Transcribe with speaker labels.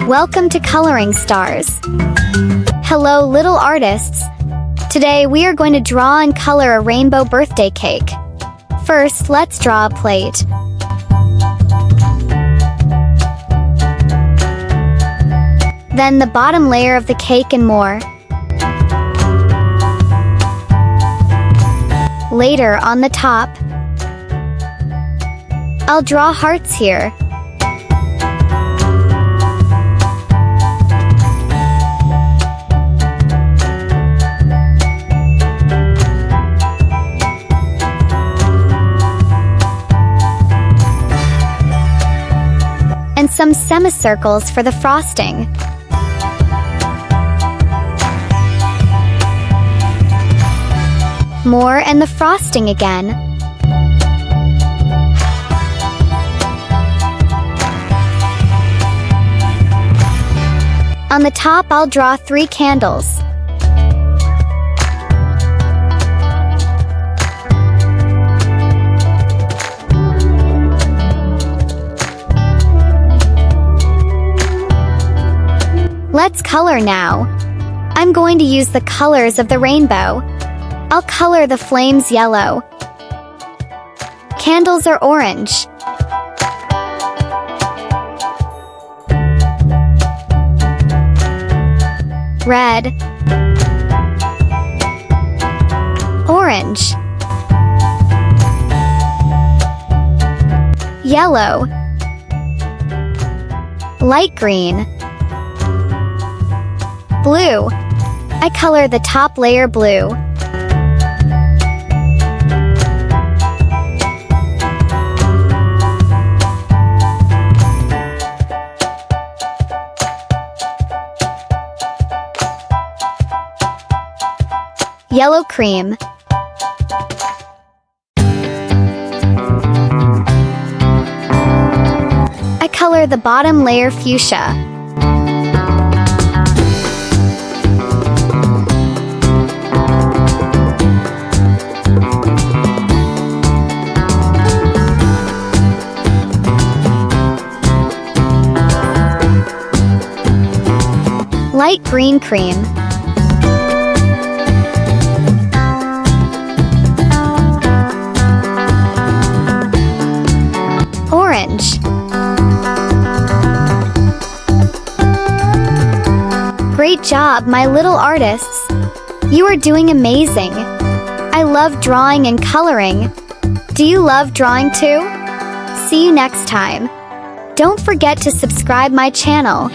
Speaker 1: Welcome to Coloring Stars. Hello, little artists. Today we are going to draw and color a rainbow birthday cake. First, let's draw a plate. Then the bottom layer of the cake and more. Later, on the top, I'll draw hearts here. And some semicircles for the frosting. More and the frosting again. On the top, I'll draw 3 candles. Let's color now. I'm going to use the colors of the rainbow. I'll color the flames yellow. Candles are orange. Red. Orange. Yellow. Light green. Blue. I color the top layer blue. Yellow cream. I color the bottom layer fuchsia. Light green cream. Orange. Great job, my little artists. You are doing amazing. I love drawing and coloring. Do you love drawing too? See you next time. Don't forget to subscribe my channel.